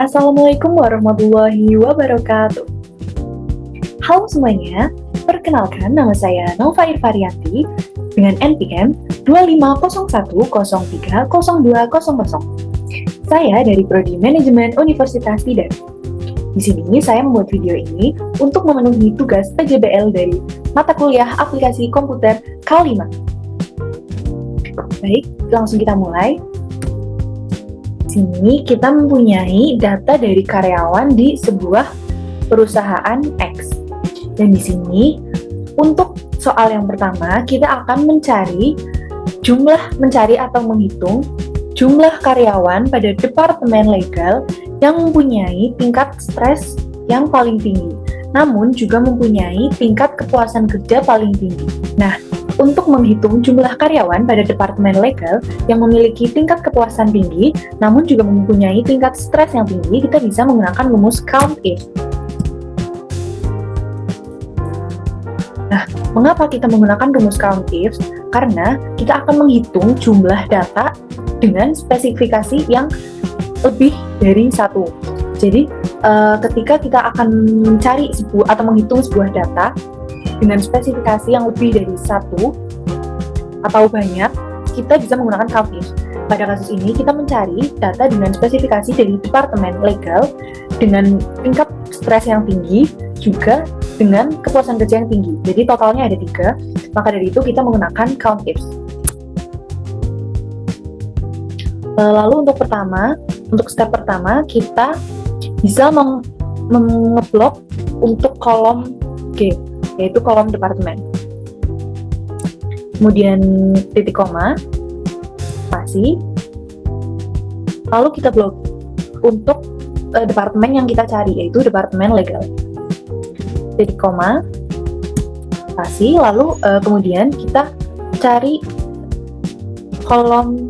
Assalamualaikum warahmatullahi wabarakatuh. Halo semuanya, perkenalkan nama saya Nova Irvarianti dengan NPM 2501030200. Saya dari Prodi Manajemen Universitas Tidar. Di sini saya membuat video ini untuk memenuhi tugas PJBL dari mata kuliah aplikasi komputer K5. Baik, langsung kita mulai. Di sini kita mempunyai data dari karyawan di sebuah perusahaan X. Dan di sini untuk soal yang pertama kita akan mencari atau menghitung jumlah karyawan pada departemen legal yang mempunyai tingkat stres yang paling tinggi, namun juga mempunyai tingkat kepuasan kerja paling tinggi. Nah, untuk menghitung jumlah karyawan pada departemen legal yang memiliki tingkat kepuasan tinggi, namun juga mempunyai tingkat stres yang tinggi, kita bisa menggunakan rumus COUNTIF. Nah, mengapa kita menggunakan rumus COUNTIF? Karena kita akan menghitung jumlah data dengan spesifikasi yang lebih dari satu. Jadi, ketika kita akan mencari atau menghitung sebuah data dengan spesifikasi yang lebih dari satu atau banyak, kita bisa menggunakan COUNTIF. Pada kasus ini, kita mencari data dengan spesifikasi dari departemen legal dengan tingkat stres yang tinggi, juga dengan kepuasan kerja yang tinggi. Jadi totalnya ada 3, maka dari itu kita menggunakan COUNTIF. Lalu untuk step pertama, kita bisa mengeblok untuk kolom G, yaitu kolom departemen. Kemudian titik koma, spasi, lalu kita blok untuk departemen yang kita cari, yaitu departemen legal. Titik koma, spasi, lalu kemudian kita cari kolom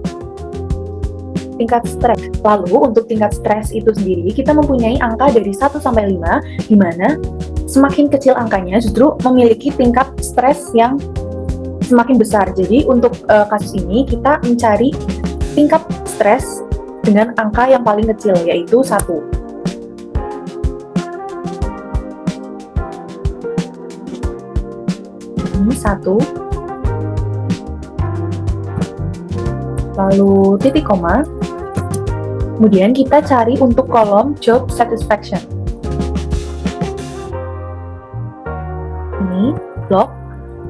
tingkat stres. Lalu untuk tingkat stres itu sendiri kita mempunyai angka dari 1 sampai 5, di mana semakin kecil angkanya justru memiliki tingkat stres yang semakin besar. Jadi untuk kasus ini kita mencari tingkat stres dengan angka yang paling kecil, yaitu 1. Ini 1. Lalu titik koma. Kemudian kita cari untuk kolom job satisfaction. Ini blok,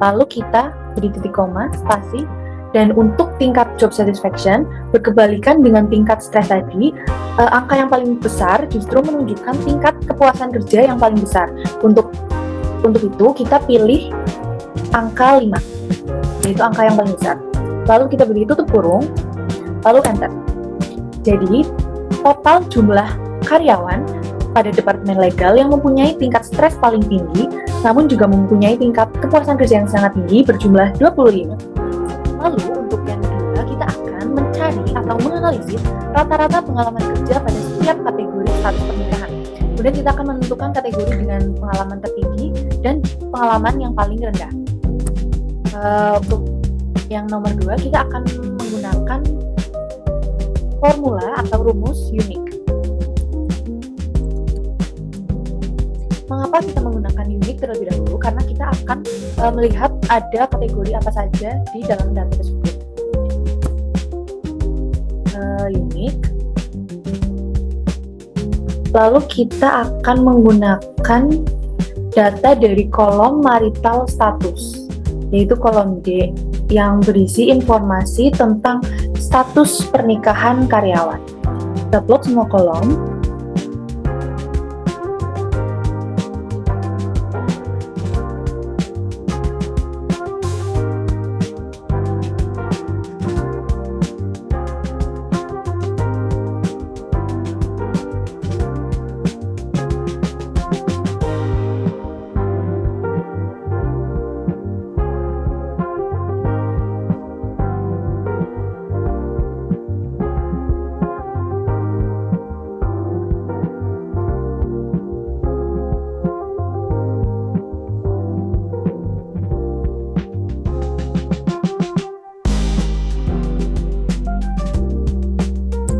lalu kita beri titik koma, spasi, dan untuk tingkat job satisfaction berkebalikan dengan tingkat stres tadi, angka yang paling besar justru menunjukkan tingkat kepuasan kerja yang paling besar. Untuk itu kita pilih angka 5, yaitu angka yang paling besar. Lalu kita beri tutup kurung, lalu enter. Jadi total jumlah karyawan pada departemen legal yang mempunyai tingkat stres paling tinggi, namun juga mempunyai tingkat kepuasan kerja yang sangat tinggi berjumlah 25. Lalu untuk yang kedua, kita akan mencari atau menganalisis rata-rata pengalaman kerja pada setiap kategori status pernikahan. Kemudian kita akan menentukan kategori dengan pengalaman tertinggi dan pengalaman yang paling rendah. Untuk yang nomor 2, kita akan menggunakan formula atau rumus unik. Mengapa kita menggunakan unik terlebih dahulu? Karena kita akan melihat ada kategori apa saja di dalam data tersebut. Unik. Lalu kita akan menggunakan data dari kolom marital status, yaitu kolom D, yang berisi informasi tentang status pernikahan karyawan. Kita blok semua kolom.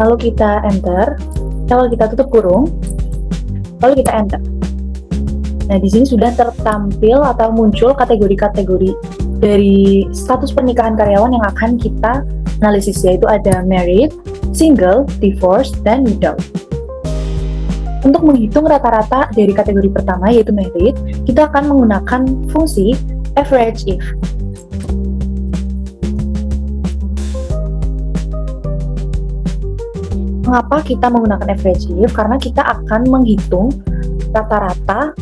Lalu kita enter. Kalau kita tutup kurung, lalu kita enter. Nah, di sini sudah tertampil atau muncul kategori-kategori dari status pernikahan karyawan yang akan kita analisis, yaitu ada married, single, divorced, dan widow. Untuk menghitung rata-rata dari kategori pertama, yaitu married, kita akan menggunakan fungsi average if. Mengapa kita menggunakan average if? Karena kita akan menghitung rata-rata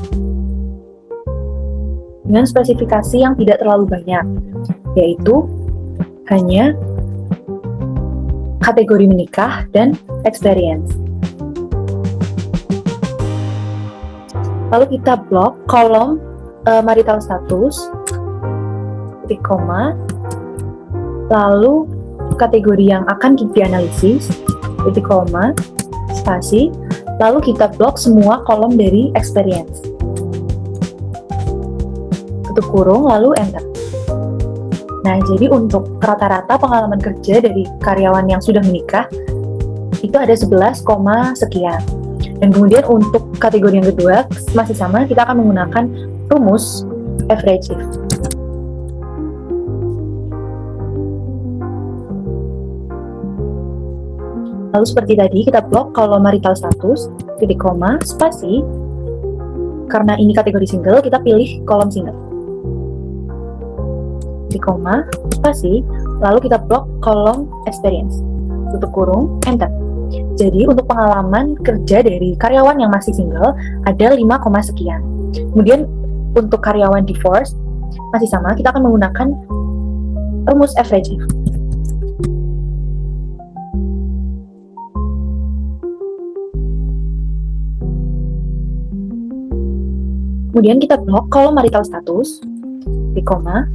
dengan spesifikasi yang tidak terlalu banyak, yaitu hanya kategori menikah dan experience. Lalu kita blok kolom marital status, titik koma, lalu kategori yang akan dianalisis, titik koma, spasi, lalu kita blok semua kolom dari experience. Tutup kurung, lalu enter. Nah, jadi untuk rata-rata pengalaman kerja dari karyawan yang sudah menikah, itu ada 11, sekian. Dan kemudian untuk kategori yang kedua, masih sama, kita akan menggunakan rumus average if. Lalu seperti tadi, kita blok kolom marital status, titik koma, spasi. Karena ini kategori single, kita pilih kolom single. Titik koma, spasi, lalu kita blok kolom experience. Tutup kurung, enter. Jadi untuk pengalaman kerja dari karyawan yang masih single ada 5, sekian. Kemudian untuk karyawan divorce masih sama, kita akan menggunakan rumus average if. Kemudian kita blok kolom marital status, titik koma,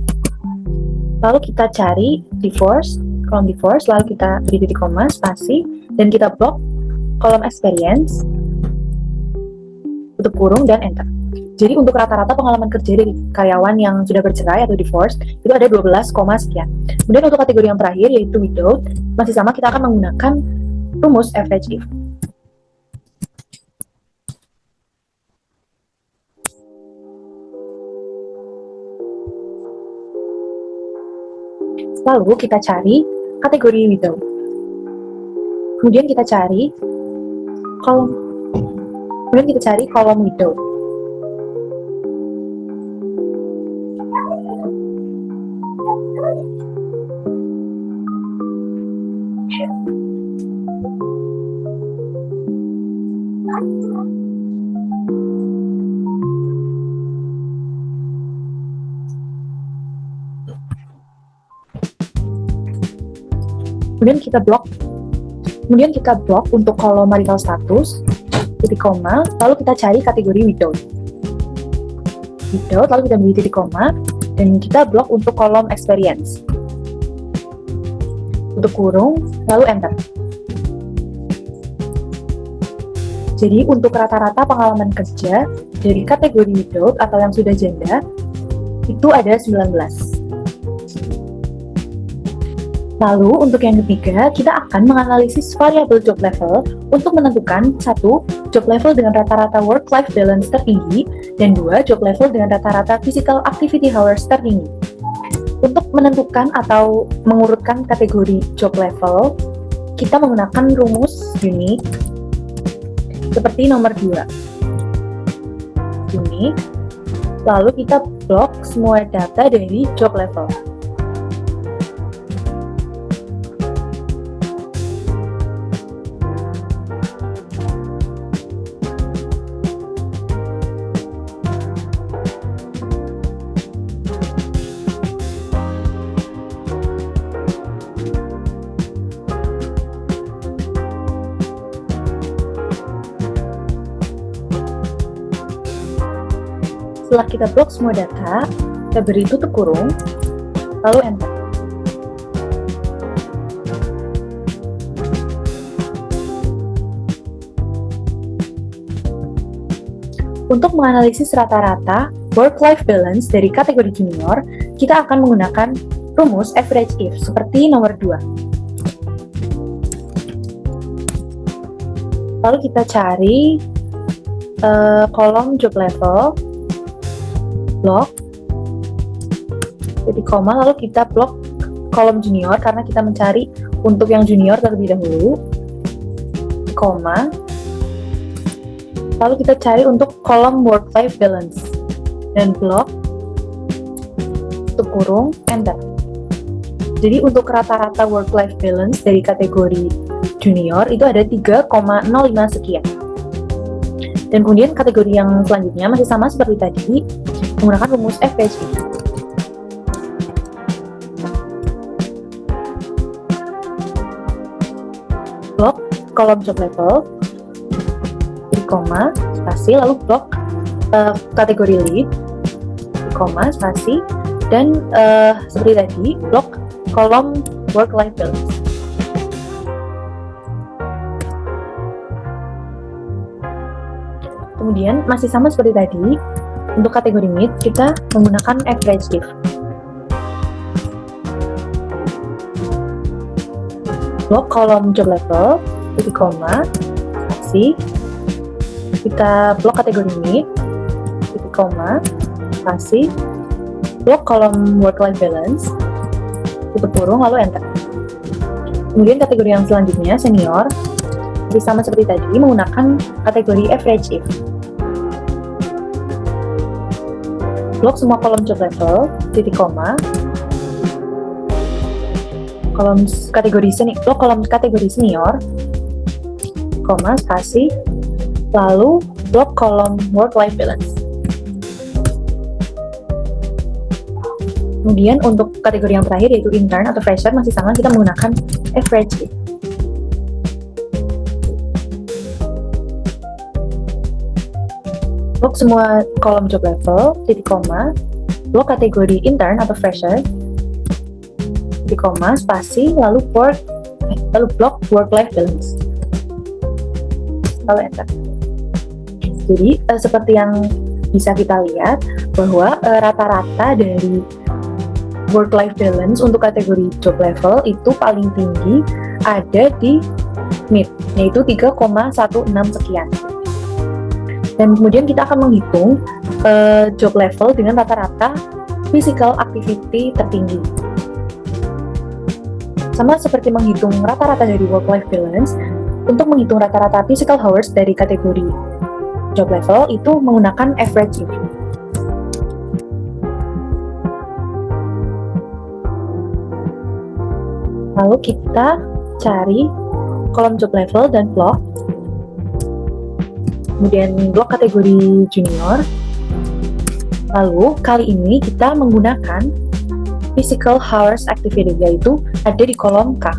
lalu kita cari divorce, kolom divorce, lalu kita beri titik koma, spasi, dan kita blok kolom experience, tutup kurung, dan enter. Jadi untuk rata-rata pengalaman kerja dari karyawan yang sudah bercerai atau divorce, itu ada 12, sekian. Kemudian untuk kategori yang terakhir, yaitu widow, masih sama, kita akan menggunakan rumus average if. Lalu kita cari kategori widow. Kemudian kita cari kolom widow. Kemudian kita blok untuk kolom marital status, titik koma, lalu kita cari kategori widow, lalu kita beri titik koma, dan kita blok untuk kolom experience, tutup kurung, lalu enter. Jadi untuk rata-rata pengalaman kerja dari kategori widow atau yang sudah janda itu ada 19. Lalu untuk yang ketiga, kita akan menganalisis variabel job level untuk menentukan 1. Job level dengan rata-rata work-life balance tertinggi, dan 2. Job level dengan rata-rata physical activity hours tertinggi. Untuk menentukan atau mengurutkan kategori job level, kita menggunakan rumus unique seperti nomor 2. Unique, lalu kita blok semua data dari job level. Setelah kita blok semua data, kita beri tutup kurung, lalu enter. Untuk menganalisis rata-rata work-life balance dari kategori junior, kita akan menggunakan rumus average if seperti nomor 2. Lalu kita cari kolom job level, blok, titik koma, lalu kita blok kolom junior karena kita mencari untuk yang junior terlebih dahulu, koma, lalu kita cari untuk kolom work-life balance, dan blok, tutup kurung, enter. Jadi untuk rata-rata work-life balance dari kategori junior itu ada 3,05 sekian. Dan kemudian kategori yang selanjutnya masih sama seperti tadi, menggunakan rumus average. Blok kolom job level, koma, spasi, lalu blok kategori lead, koma, spasi, dan seperti tadi, blok kolom work-life balance. Kemudian masih sama seperti tadi, untuk kategori mid kita menggunakan average div. Blok kolom job level, titik koma, spasi, kita blok kategori mid, titik koma, spasi, blok kolom work-life balance, tutup kurung, lalu enter. Kemudian kategori yang selanjutnya, senior, masih sama seperti tadi, menggunakan kategori average if. Blok semua kolom job level, titik koma, kolom kategori senior, blok kolom kategori senior, koma, spasi, lalu blok kolom work-life balance. Kemudian untuk kategori yang terakhir yaitu intern atau fresher masih sama, kita menggunakan average. Blok semua kolom job level, titik koma, blok kategori intern atau fresher, titik koma, spasi, lalu blok work-life balance. Lalu enter. Jadi seperti yang bisa kita lihat bahwa rata-rata dari work-life balance untuk kategori job level itu paling tinggi ada di mid, yaitu 3,16 sekian. Dan kemudian kita akan menghitung job level dengan rata-rata physical activity tertinggi. Sama seperti menghitung rata-rata dari work-life balance, untuk menghitung rata-rata physical hours dari kategori job level itu menggunakan average. Lalu kita cari kolom job level dan blok, kemudian blok kategori junior. Lalu kali ini kita menggunakan physical hours activity, yaitu ada di kolom K.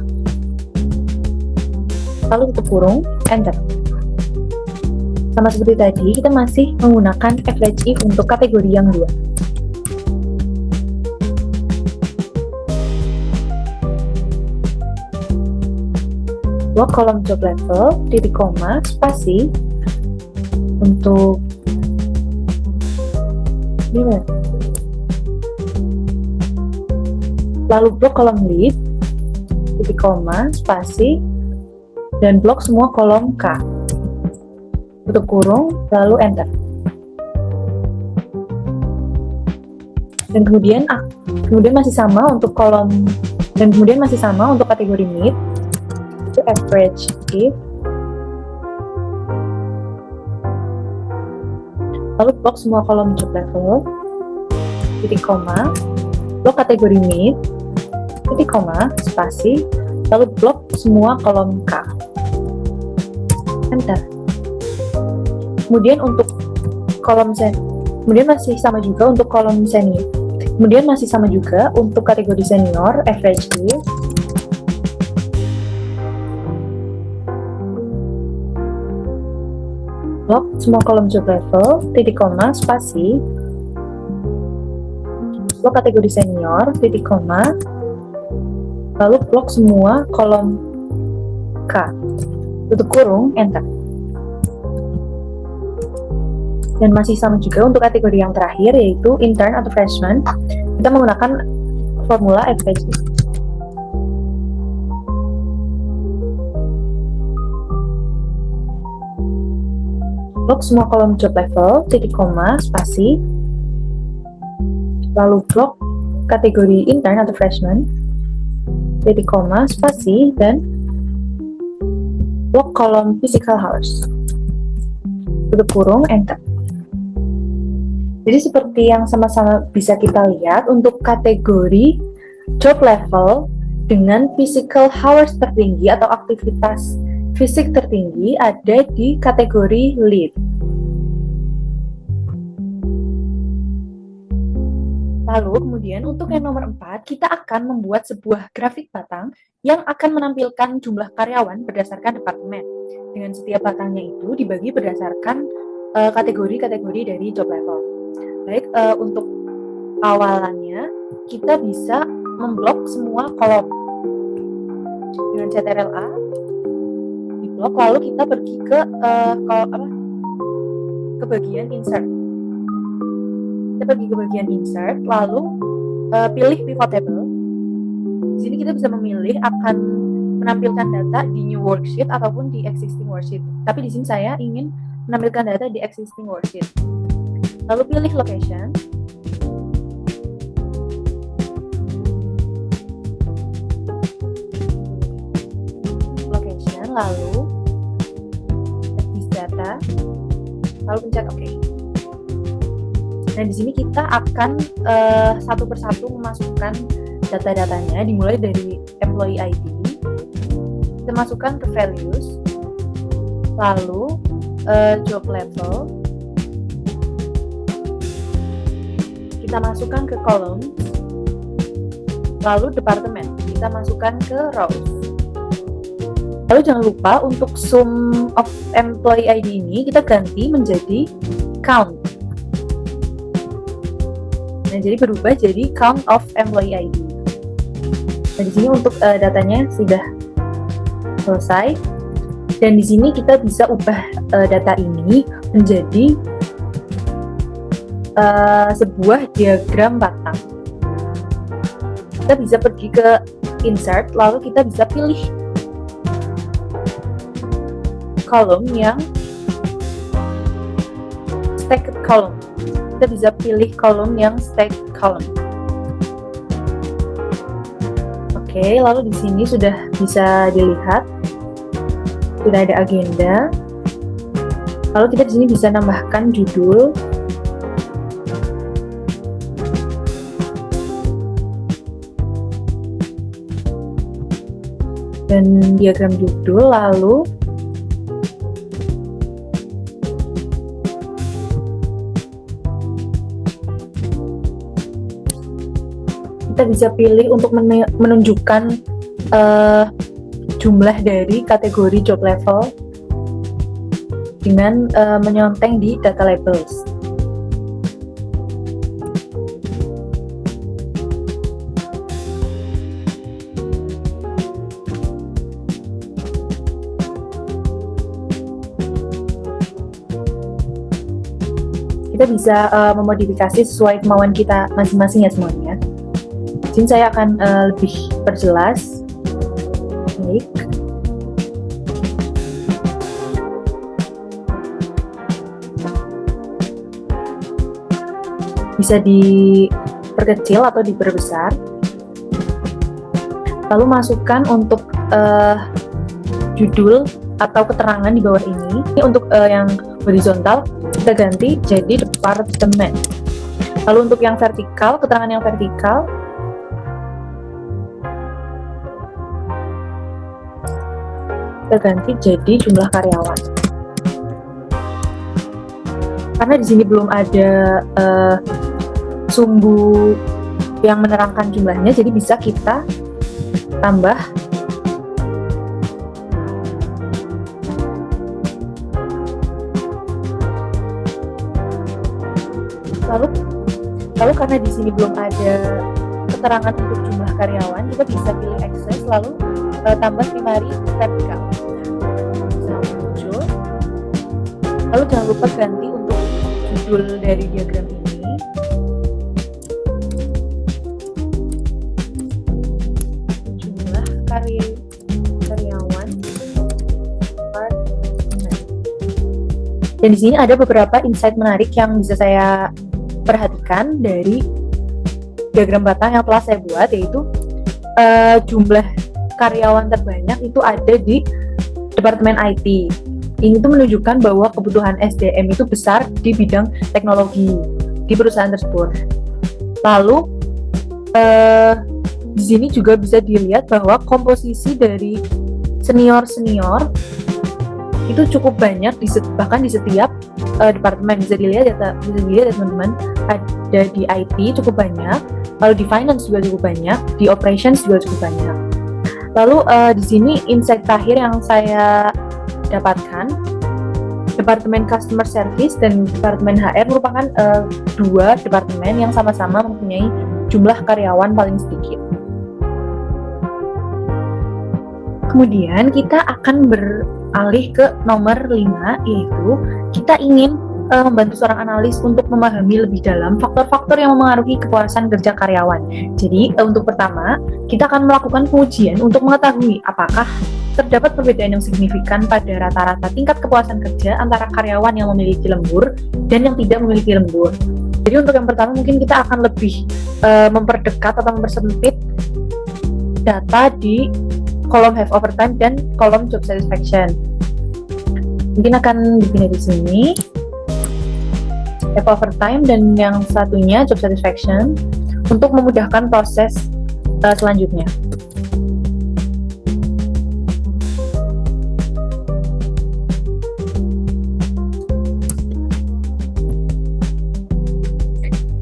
Lalu tutup kurung, enter. Sama seperti tadi, kita masih menggunakan average if untuk kategori yang 2. Blok kolom job level, titik koma, spasi, untuk ini. Lalu blok kolom lead, titik koma, spasi, dan blok semua kolom K. Tutup kurung, lalu enter. Dan kemudian masih sama untuk kolom, dan kemudian masih sama untuk kategori mid, itu average if. Lalu blok semua kolom job level, titik koma, blok kategori mid, titik koma, spasi, lalu blok semua kolom K. Enter. Kemudian untuk kolom kemudian masih sama juga untuk kolom senior. Kemudian masih sama juga untuk kategori senior, average if. Blok semua kolom job level, titik koma, spasi, blok kategori senior, titik koma, lalu blok semua kolom K, tutup kurung, enter. Dan masih sama juga untuk kategori yang terakhir yaitu intern atau freshman, kita menggunakan formula average. blok semua kolom job level, titik koma, spasi, lalu blok kategori intern atau freshman, titik koma, spasi, dan blok kolom physical hours, tutup kurung, enter. Jadi seperti yang sama-sama bisa kita lihat, untuk kategori job level dengan physical hours tertinggi atau aktivitas fisik tertinggi ada di kategori lead. Lalu kemudian untuk yang nomor 4, kita akan membuat sebuah grafik batang yang akan menampilkan jumlah karyawan berdasarkan departemen. Dengan setiap batangnya itu dibagi berdasarkan kategori-kategori dari job level. Baik, untuk awalannya kita bisa memblok semua kolom dengan CTRL-A di blok, lalu kita pergi ke bagian insert. Kita pergi ke bagian insert, lalu pilih pivot table. Di sini kita bisa memilih akan menampilkan data di new worksheet ataupun di existing worksheet. Tapi di sini saya ingin menampilkan data di existing worksheet. Lalu pilih location. Location, lalu edit data, lalu pencet OK. Nah, di sini kita akan satu persatu memasukkan data-datanya, dimulai dari employee ID. Kita masukkan ke values, lalu job level. Kita masukkan ke columns, lalu departemen, kita masukkan ke rows. Lalu jangan lupa untuk sum of employee ID ini kita ganti menjadi count. Nah, jadi berubah jadi count of employee ID. Nah, di sini untuk datanya sudah selesai. Dan di sini kita bisa ubah data ini menjadi sebuah diagram batang. Kita bisa pergi ke insert, lalu kita bisa pilih kolom yang stacked column. Kita bisa pilih kolom yang stacked column. Oke, lalu di sini sudah bisa dilihat sudah ada agenda. Lalu kita di sini bisa nambahkan judul. Dan diagram judul, lalu kita bisa pilih untuk menunjukkan jumlah dari kategori job level dengan menyonteng di data labels. Kita bisa memodifikasi sesuai kemauan kita masing-masing ya semuanya. Di sini saya akan lebih perjelas. Baik. Bisa diperkecil atau diperbesar. Lalu masukkan untuk judul atau keterangan di bawah ini. Ini untuk yang horizontal kita ganti jadi departemen. Lalu untuk yang vertikal, keterangan yang vertikal kita ganti jadi jumlah karyawan. Karena di sini belum ada sumbu yang menerangkan jumlahnya, jadi bisa kita tambah lalu karena di sini belum ada keterangan untuk jumlah karyawan, kita bisa pilih access lalu tambah primary vertikal. Nah, muncul. Lalu jangan lupa ganti untuk judul dari diagram ini. Jumlah karyawan. Dan di sini ada beberapa insight menarik yang bisa saya perhatikan dari diagram batang yang telah saya buat, yaitu jumlah karyawan terbanyak itu ada di Departemen IT. Ini tuh menunjukkan bahwa kebutuhan SDM itu besar di bidang teknologi di perusahaan tersebut. Lalu di sini juga bisa dilihat bahwa komposisi dari senior-senior itu cukup banyak, bahkan di setiap departemen. Bisa dilihat ya teman-teman, ada di IT cukup banyak, lalu di finance juga cukup banyak, di operations juga cukup banyak. Lalu di sini insight terakhir yang saya dapatkan, Departemen Customer Service dan Departemen HR merupakan dua departemen yang sama-sama mempunyai jumlah karyawan paling sedikit. Kemudian kita akan beralih ke nomor 5, yaitu kita ingin membantu seorang analis untuk memahami lebih dalam faktor-faktor yang memengaruhi kepuasan kerja karyawan. Jadi untuk pertama, kita akan melakukan pengujian untuk mengetahui apakah terdapat perbedaan yang signifikan pada rata-rata tingkat kepuasan kerja antara karyawan yang memiliki lembur dan yang tidak memiliki lembur. Jadi untuk yang pertama mungkin kita akan lebih memperdekat atau mempersempit data di kolom have overtime dan kolom job satisfaction. Mungkin akan dipilih di sini have overtime dan yang satunya job satisfaction untuk memudahkan proses selanjutnya.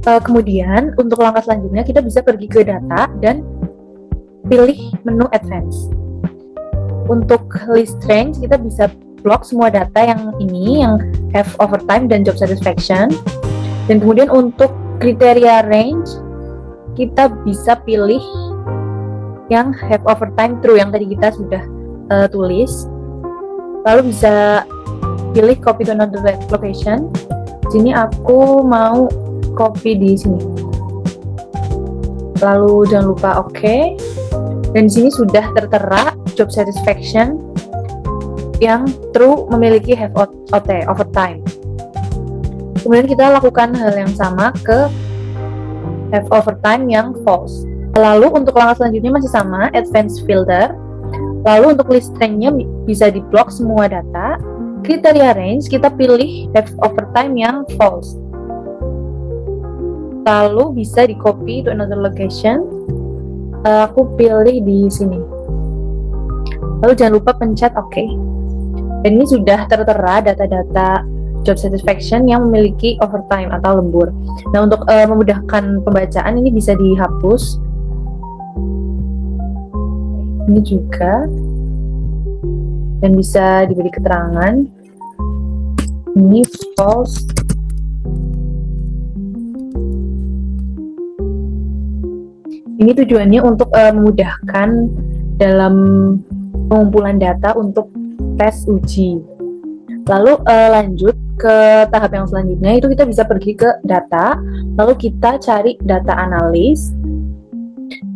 Kemudian untuk langkah selanjutnya kita bisa pergi ke data dan pilih menu advance. Untuk list range kita bisa blok semua data yang ini, yang have overtime dan job satisfaction. Dan kemudian untuk kriteria range kita bisa pilih yang have overtime true yang tadi kita sudah tulis. Lalu bisa pilih copy to another location. Sini aku mau copy di sini. Lalu jangan lupa OK. Dan di sini sudah tertera job satisfaction yang true memiliki have overtime. Kemudian kita lakukan hal yang sama ke have overtime yang false. Lalu untuk langkah selanjutnya masih sama, advanced filter. Lalu untuk list range-nya bisa di-block semua data. Kriteria range kita pilih have overtime yang false. Lalu bisa di copy to another location. Aku pilih di sini. Lalu jangan lupa pencet OK. Dan ini sudah tertera data-data job satisfaction yang memiliki overtime atau lembur. Nah, untuk memudahkan pembacaan ini bisa dihapus. Ini juga. Dan bisa diberi keterangan. Ini false. Ini tujuannya untuk memudahkan dalam pengumpulan data untuk tes uji. Lalu lanjut ke tahap yang selanjutnya, itu kita bisa pergi ke data, lalu kita cari data analis.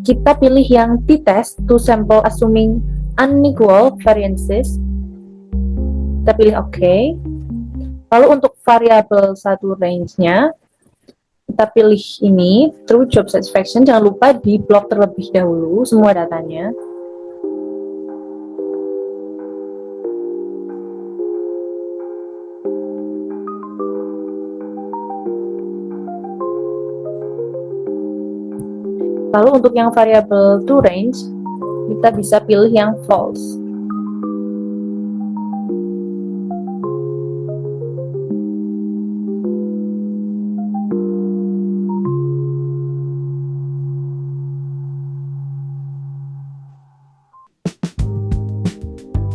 Kita pilih yang t-test to sample assuming unequal variances. Kita pilih OK. Lalu untuk variabel satu range-nya, kita pilih ini, true job satisfaction. Jangan lupa di blok terlebih dahulu semua datanya. Lalu untuk yang variabel to range, kita bisa pilih yang false.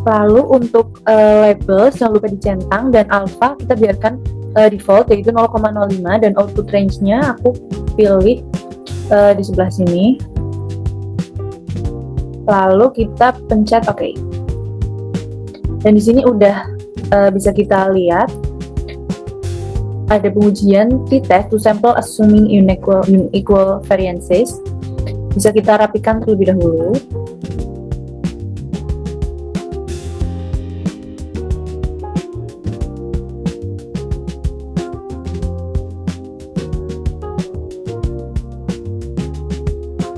Lalu untuk label jangan lupa dicentang, dan alpha kita biarkan default yaitu 0,05, dan output range-nya aku pilih di sebelah sini. Lalu kita pencet OK. Dan di sini udah bisa kita lihat ada pengujian t-test to sample assuming unequal variances. Bisa kita rapikan terlebih dahulu.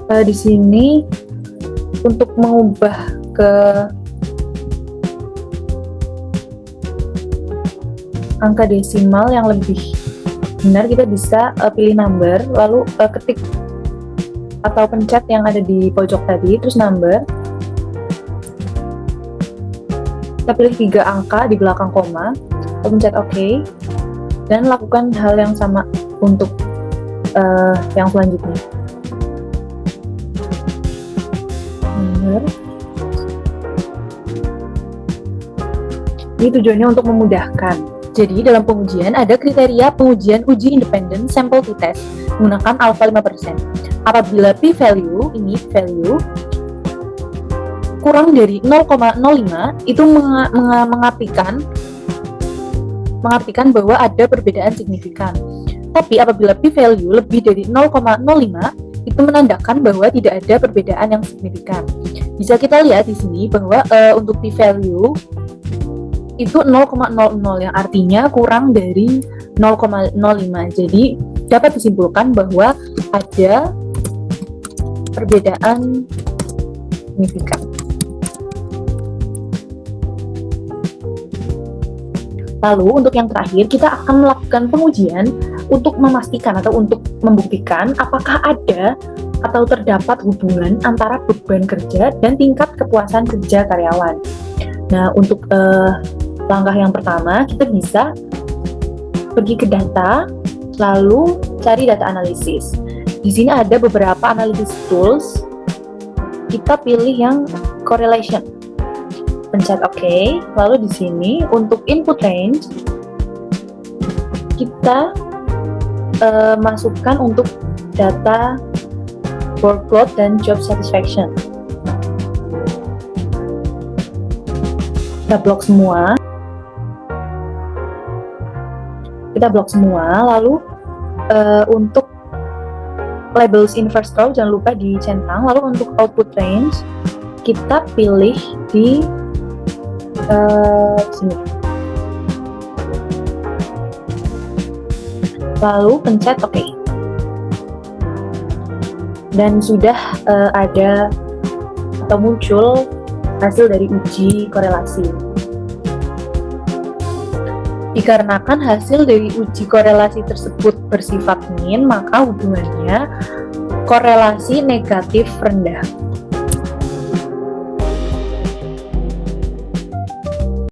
Di sini untuk mengubah ke angka desimal yang lebih benar, kita bisa pilih number, lalu ketik atau pencet yang ada di pojok tadi, terus number. Kita pilih 3 angka di belakang koma, pencet OK, dan lakukan hal yang sama untuk yang selanjutnya. Number. Ini tujuannya untuk memudahkan. Jadi dalam pengujian ada kriteria pengujian uji independen sampel t-test menggunakan alpha 5%. Apabila p-value, ini value kurang dari 0,05 itu mengartikan bahwa ada perbedaan signifikan. Tapi apabila p-value lebih dari 0,05 itu menandakan bahwa tidak ada perbedaan yang signifikan. Bisa kita lihat di sini bahwa untuk p-value itu 0,00 yang artinya kurang dari 0,05. Jadi dapat disimpulkan bahwa ada perbedaan signifikan. Lalu untuk yang terakhir kita akan melakukan pengujian untuk memastikan atau untuk membuktikan apakah ada atau terdapat hubungan antara beban kerja dan tingkat kepuasan kerja karyawan. Nah, untuk langkah yang pertama, kita bisa pergi ke data, lalu cari data analisis. Di sini ada beberapa analysis tools. Kita pilih yang correlation. Pencet OK. Lalu di sini untuk input range, kita masukkan untuk data workload dan job satisfaction. Kita blok semua. Lalu untuk labels inverse row jangan lupa dicentang. Lalu untuk output range kita pilih di sini. Lalu pencet OK. Dan sudah ada atau muncul hasil dari uji korelasi. Dikarenakan hasil dari uji korelasi tersebut bersifat min, maka hubungannya korelasi negatif rendah.